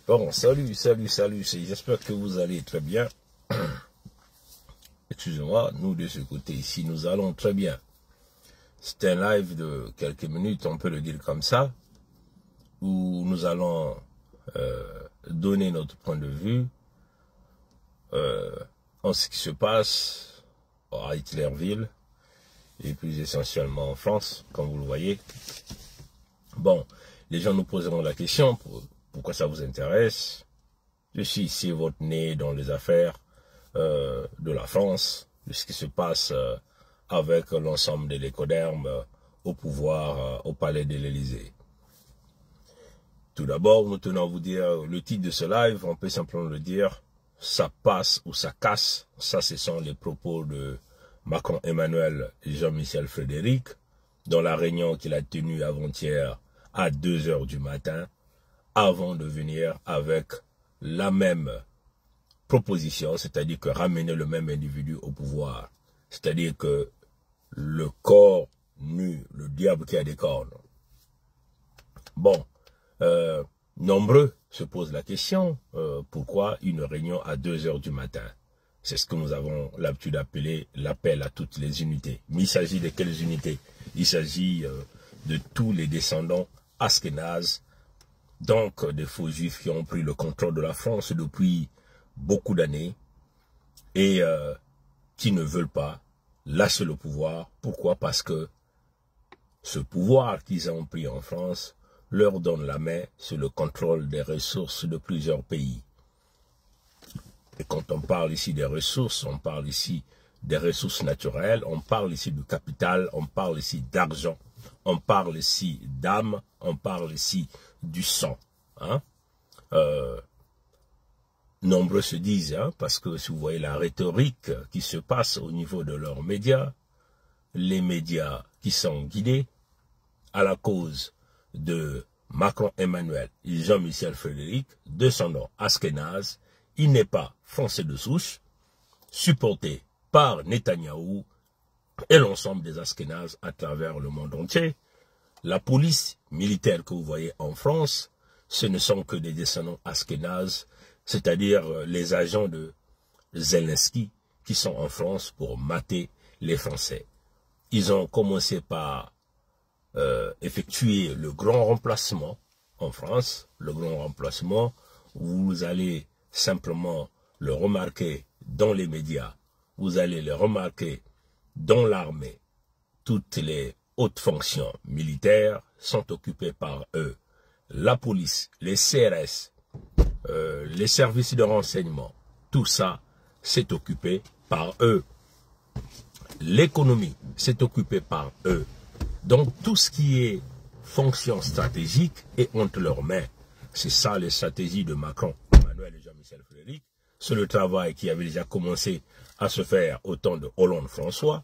Bon, salut, j'espère que vous allez très bien. Excusez-moi, nous de ce côté ici, nous allons très bien. C'est un live de quelques minutes, on peut le dire comme ça, où nous allons donner notre point de vue en ce qui se passe à Hitlerville, et plus essentiellement en France, comme vous le voyez. Bon, les gens nous poseront la question, pourquoi ça vous intéresse? Je suis ici, votre nez dans les affaires de la France, de ce qui se passe avec l'ensemble des lécodermes au pouvoir, au palais de l'Élysée. Tout d'abord, nous tenons à vous dire le titre de ce live, on peut simplement le dire, ça passe ou ça casse. Ça, ce sont les propos de Macron Emmanuel et Jean-Michel Frédéric dans la réunion qu'il a tenue avant-hier à 2 h du matin, avant de venir avec la même proposition, c'est-à-dire que ramener le même individu au pouvoir. C'est-à-dire que le corps nu, le diable qui a des cornes. Bon, nombreux se posent la question, pourquoi une réunion à 2 h du matin? C'est ce que nous avons l'habitude d'appeler l'appel à toutes les unités. Mais il s'agit de quelles unités? Il s'agit de tous les descendants ashkénazes, donc des faux juifs qui ont pris le contrôle de la France depuis beaucoup d'années et qui ne veulent pas lâcher le pouvoir. Pourquoi? Parce que ce pouvoir qu'ils ont pris en France leur donne la main sur le contrôle des ressources de plusieurs pays. Et quand on parle ici des ressources, on parle ici des ressources naturelles, on parle ici du capital, on parle ici d'argent, on parle ici d'âme, on parle ici du sang. Hein? Nombreux se disent, hein, parce que si vous voyez la rhétorique qui se passe au niveau de leurs médias, les médias qui sont guidés à la cause de Macron Emmanuel et Jean-Michel Frédéric, descendant ashkénaze, il n'est pas français de souche, supporté par Netanyahou et l'ensemble des ashkénazes à travers le monde entier. La police militaire que vous voyez en France, ce ne sont que des descendants ashkénazes, c'est-à-dire les agents de Zelensky qui sont en France pour mater les Français. Ils ont commencé par effectuer le grand remplacement en France. Le grand remplacement, vous allez simplement le remarquer dans les médias, vous allez le remarquer dans l'armée. Toutes les hautes fonctions militaires sont occupées par eux. La police, les CRS, les services de renseignement, tout ça, c'est occupé par eux. L'économie, c'est occupé par eux. Donc, tout ce qui est fonction stratégique est entre leurs mains. C'est ça les stratégies de Macron, Emmanuel et Jean-Michel Frédéric. C'est le travail qui avait déjà commencé à se faire au temps de Hollande-François.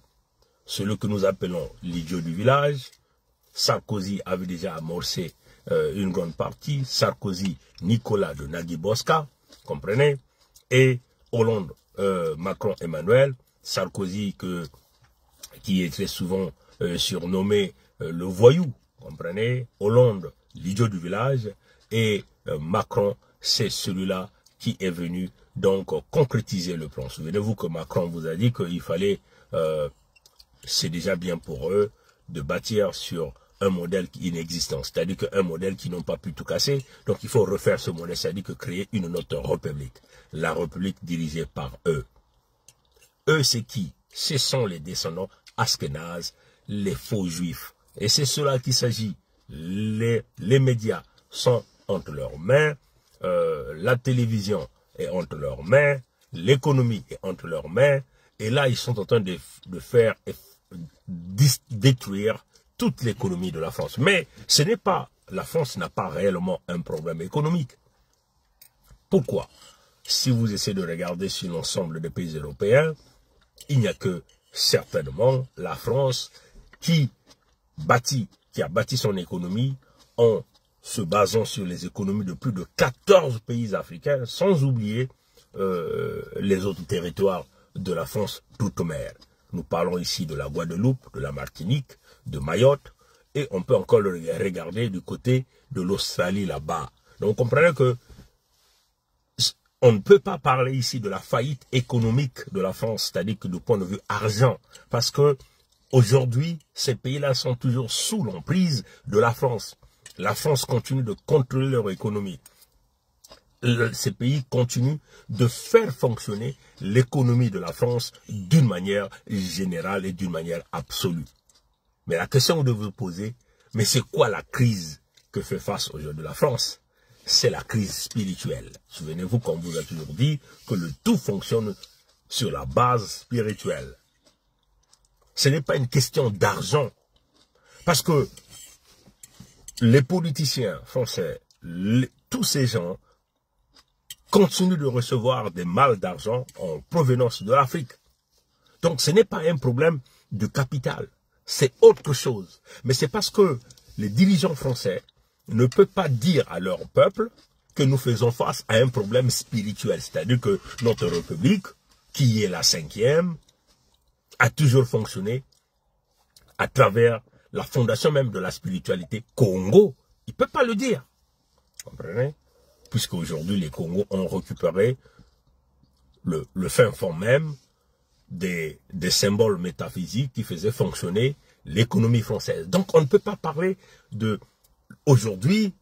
Celui que nous appelons l'idiot du village. Sarkozy avait déjà amorcé une grande partie. Sarkozy, Nicolas de Nagui Bosca, comprenez? Et Hollande, Macron, Emmanuel. Sarkozy qui est très souvent surnommé le voyou, comprenez? Hollande, l'idiot du village. Et Macron, c'est celui-là qui est venu donc concrétiser le plan. Souvenez-vous que Macron vous a dit qu'il fallait, c'est déjà bien pour eux, de bâtir sur un modèle inexistant, c'est-à-dire qu'un modèle qui n'ont pas pu tout casser, donc il faut refaire ce modèle, c'est-à-dire que créer une autre république, la république dirigée par eux. Eux, c'est qui? Ce sont les descendants ashkénazes, les faux juifs. Et c'est cela qu'il s'agit. Les médias sont entre leurs mains, la télévision est entre leurs mains, l'économie est entre leurs mains, et là, ils sont en train de faire détruire toute l'économie de la France. Mais ce n'est pas, la France n'a pas réellement un problème économique. Pourquoi? Si vous essayez de regarder sur l'ensemble des pays européens, il n'y a que certainement la France qui a bâti son économie en se basant sur les économies de plus de 14 pays africains, sans oublier les autres territoires de la France d'outre-mer. Nous parlons ici de la Guadeloupe, de la Martinique, de Mayotte, et on peut encore le regarder du côté de l'Australie là-bas. Donc, vous comprenez que on ne peut pas parler ici de la faillite économique de la France, c'est-à-dire que du point de vue argent, parce que aujourd'hui, ces pays-là sont toujours sous l'emprise de la France. La France continue de contrôler leur économie. Ces pays continuent de faire fonctionner l'économie de la France d'une manière générale et d'une manière absolue. Mais la question que vous devez vous poser, mais c'est quoi la crise que fait face aujourd'hui la France? C'est la crise spirituelle. Souvenez-vous qu'on vous a toujours dit que le tout fonctionne sur la base spirituelle. Ce n'est pas une question d'argent. Parce que les politiciens français, tous ces gens, continuent de recevoir des malles d'argent en provenance de l'Afrique. Donc ce n'est pas un problème de capital. C'est autre chose. Mais c'est parce que les dirigeants français ne peuvent pas dire à leur peuple que nous faisons face à un problème spirituel. C'est-à-dire que notre République, qui est la 5e, a toujours fonctionné à travers la fondation même de la spiritualité Congo. Il ne peut pas le dire. Vous comprenez? Puisqu'aujourd'hui, les Congos ont récupéré le fin fond même des symboles métaphysiques qui faisaient fonctionner l'économie française. Donc, on ne peut pas parler de... Aujourd'hui,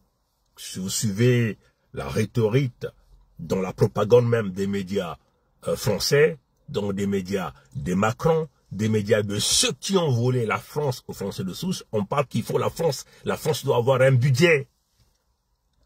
si vous suivez la rhétorique dans la propagande même des médias français, dans des médias de Macron, des médias de ceux qui ont volé la France aux Français de souche, on parle qu'il faut la France doit avoir un budget.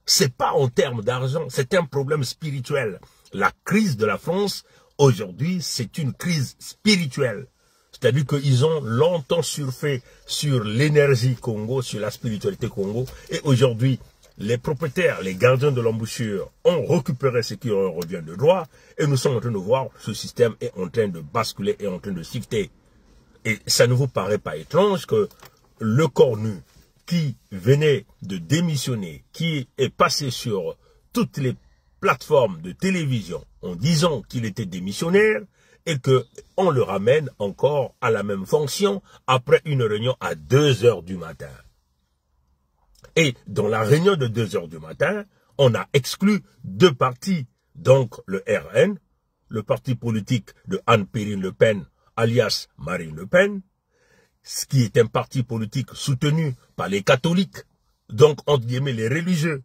C'est pas en termes d'argent, c'est un problème spirituel. La crise de la France, aujourd'hui, c'est une crise spirituelle. C'est-à-dire qu'ils ont longtemps surfé sur l'énergie Congo, sur la spiritualité Congo. Et aujourd'hui, les propriétaires, les gardiens de l'embouchure ont récupéré ce qui leur revient de droit. Et nous sommes en train de voir ce système est en train de basculer et en train de shifter. Et ça ne vous paraît pas étrange que le Cornu qui venait de démissionner, qui est passé sur toutes les plateformes de télévision en disant qu'il était démissionnaire, et qu'on le ramène encore à la même fonction après une réunion à 2 h du matin. Et dans la réunion de 2 h du matin, on a exclu 2 partis, donc le RN, le parti politique de Anne-Périne Le Pen, alias Marine Le Pen, ce qui est un parti politique soutenu par les catholiques, donc entre guillemets les religieux.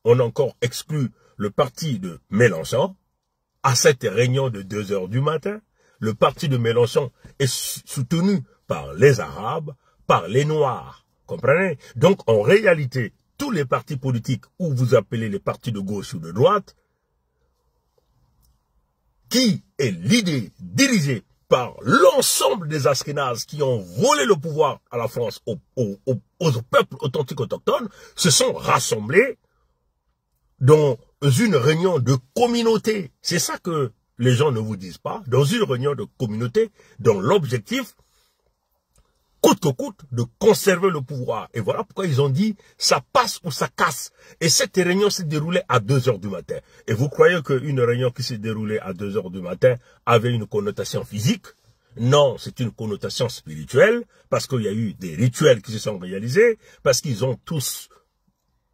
On a encore exclu le parti de Mélenchon. À cette réunion de 2 h du matin, le parti de Mélenchon est soutenu par les Arabes, par les Noirs. Comprenez? Donc, en réalité, tous les partis politiques, ou vous appelez les partis de gauche ou de droite, qui est l'idée dirigée par l'ensemble des Ashkénazes qui ont volé le pouvoir à la France, aux peuples authentiques autochtones, se sont rassemblés dans une réunion de communauté. C'est ça que les gens ne vous disent pas. Dans une réunion de communauté, dont l'objectif, coûte que coûte, de conserver le pouvoir. Et voilà pourquoi ils ont dit, ça passe ou ça casse. Et cette réunion s'est déroulée à 2 h du matin. Et vous croyez qu'une réunion qui s'est déroulée à 2 h du matin avait une connotation physique? Non, c'est une connotation spirituelle, parce qu'il y a eu des rituels qui se sont réalisés, parce qu'ils ont tous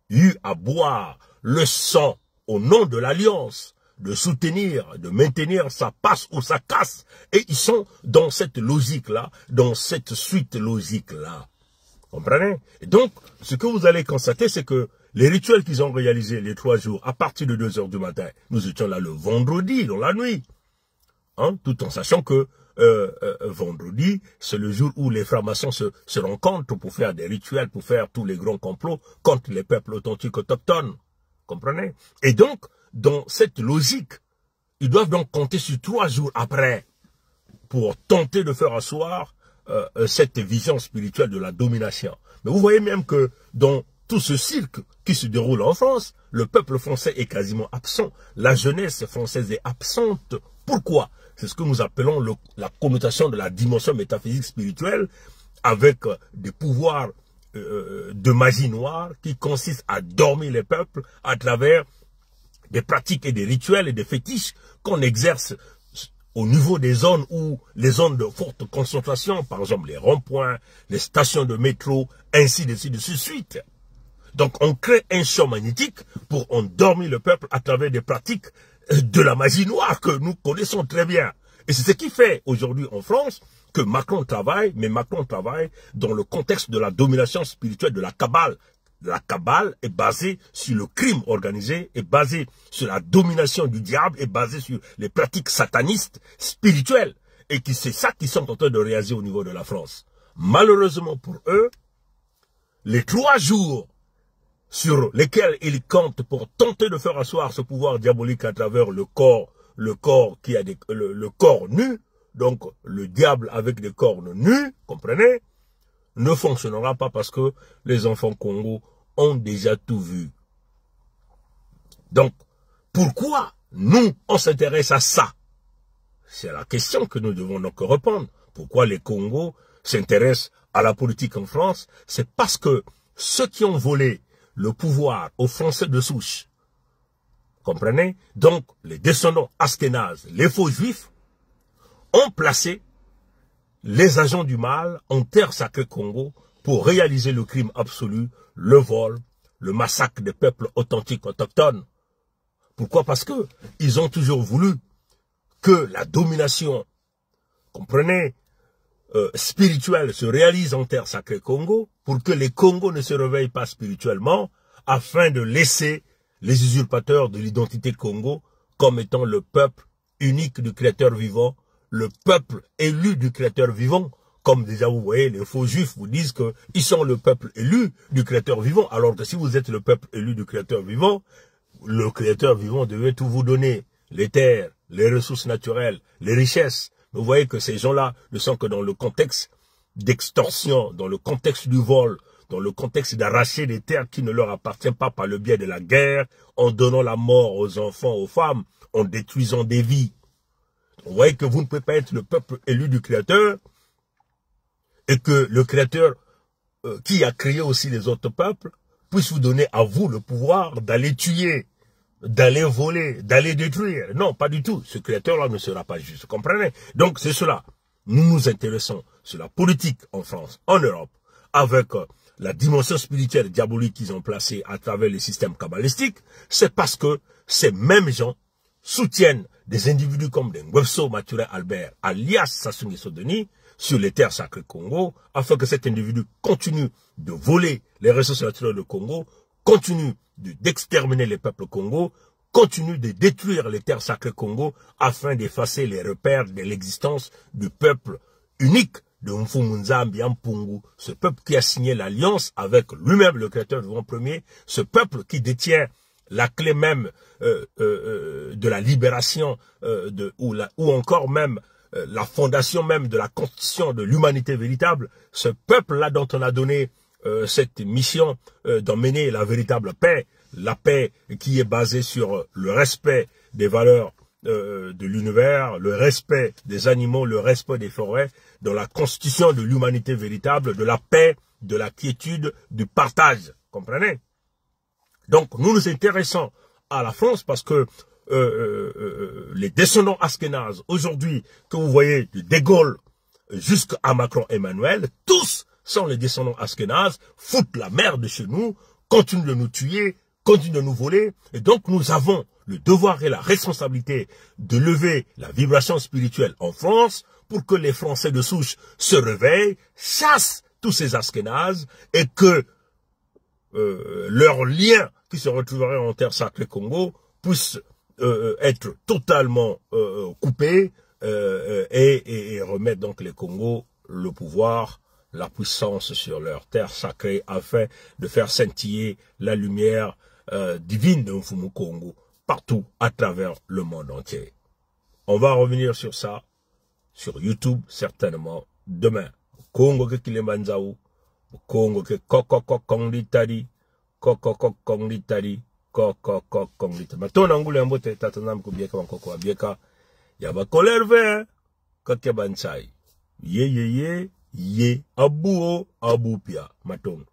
eu à boire le sang au nom de l'alliance, de soutenir, de maintenir, ça passe ou ça casse. Et ils sont dans cette logique-là, dans cette suite logique-là. Comprenez? Et donc, ce que vous allez constater, c'est que les rituels qu'ils ont réalisés les 3 jours, à partir de 2 h du matin, nous étions là le vendredi, dans la nuit. Hein, tout en sachant que vendredi, c'est le jour où les francs-maçons se rencontrent pour faire des rituels, pour faire tous les grands complots contre les peuples authentiques autochtones. Comprenez? Et donc, dans cette logique, ils doivent donc compter sur 3 jours après pour tenter de faire asseoir cette vision spirituelle de la domination. Mais vous voyez même que dans tout ce cirque qui se déroule en France, le peuple français est quasiment absent. La jeunesse française est absente. Pourquoi? C'est ce que nous appelons la connotation de la dimension métaphysique spirituelle avec des pouvoirs de magie noire qui consistent à dormir les peuples à travers des pratiques et des rituels et des fétiches qu'on exerce au niveau des zones où les zones de forte concentration, par exemple les ronds-points, les stations de métro, ainsi de suite. Donc on crée un champ magnétique pour endormir le peuple à travers des pratiques de la magie noire que nous connaissons très bien. Et c'est ce qui fait aujourd'hui en France que Macron travaille, mais Macron travaille dans le contexte de la domination spirituelle de la Kabbale. La Kabbale est basée sur le crime organisé, est basée sur la domination du diable, est basée sur les pratiques satanistes spirituelles. Et que c'est ça qu'ils sont en train de réaliser au niveau de la France. Malheureusement pour eux, les 3 jours sur lesquels ils comptent pour tenter de faire asseoir ce pouvoir diabolique à travers le corps qui a le corps nu, donc le diable avec des cornes nus, comprenez, ne fonctionnera pas parce que les enfants Congo ont déjà tout vu. Donc, pourquoi nous, on s'intéresse à ça? C'est la question que nous devons donc répondre. Pourquoi les Congos s'intéressent à la politique en France? C'est parce que ceux qui ont volé le pouvoir aux Français de souche, comprenez? Donc, les descendants ashkénazes, les faux juifs, ont placé les agents du mal en terre sacrée Congo pour réaliser le crime absolu, le vol, le massacre des peuples authentiques autochtones. Pourquoi? Parce que ils ont toujours voulu que la domination, comprenez, spirituelle se réalise en terre sacrée Congo, pour que les Congos ne se réveillent pas spirituellement, afin de laisser les usurpateurs de l'identité Congo comme étant le peuple unique du Créateur vivant, le peuple élu du Créateur vivant. Comme déjà vous voyez, les faux juifs vous disent qu'ils sont le peuple élu du Créateur vivant, alors que si vous êtes le peuple élu du Créateur vivant, le Créateur vivant devait tout vous donner, les terres, les ressources naturelles, les richesses. Vous voyez que ces gens-là ne sont que dans le contexte d'extorsion, dans le contexte du vol, dans le contexte d'arracher des terres qui ne leur appartiennent pas par le biais de la guerre, en donnant la mort aux enfants, aux femmes, en détruisant des vies. Vous voyez que vous ne pouvez pas être le peuple élu du Créateur et que le Créateur qui a créé aussi les autres peuples puisse vous donner à vous le pouvoir d'aller tuer, d'aller voler, d'aller détruire. Non, pas du tout. Ce Créateur-là ne sera pas juste. Comprenez? Donc, c'est cela. Nous nous intéressons sur la politique en France, en Europe, avec la dimension spirituelle diabolique qu'ils ont placée à travers les systèmes kabbalistiques. C'est parce que ces mêmes gens soutiennent des individus comme des Ngwefso Mathurin Albert, alias Sassou Nguesso Denis, sur les terres sacrées Congo, afin que cet individu continue de voler les ressources naturelles du Congo, continue d'exterminer les peuples Congo, continue de détruire les terres sacrées Congo afin d'effacer les repères de l'existence du peuple unique de Mfumunzambi Mpungu, ce peuple qui a signé l'alliance avec lui-même, le Créateur vivant premier, ce peuple qui détient la clé même de la libération ou encore même la fondation même de la constitution de l'humanité véritable, ce peuple-là dont on a donné cette mission d'emmener la véritable paix, la paix qui est basée sur le respect des valeurs de l'univers, le respect des animaux, le respect des forêts, dans la constitution de l'humanité véritable, de la paix, de la quiétude, du partage. Comprenez? Donc nous nous intéressons à la France parce que les descendants ashkénazes, aujourd'hui, que vous voyez de De Gaulle jusqu'à Macron Emmanuel, tous sont les descendants ashkénazes, foutent la merde chez nous, continuent de nous tuer, continuent de nous voler, et donc nous avons le devoir et la responsabilité de lever la vibration spirituelle en France pour que les Français de souche se réveillent, chassent tous ces ashkénazes et que leurs liens qui se retrouveraient en terre sacrée Congo puissent être totalement coupés et remettre donc les Congos le pouvoir, la puissance sur leur terre sacrée afin de faire scintiller la lumière divine de Mfumu Congo partout à travers le monde entier. On va revenir sur ça sur YouTube certainement demain. Congo ke Kilemanzaou, Congo ke kokoko kongitari, kokoko kongitari, kokoko kongitari. Matona ngule mbote tatanam kubieka wankoko abieka yaba kolerve kake bansai. Ye abuo abupia maton.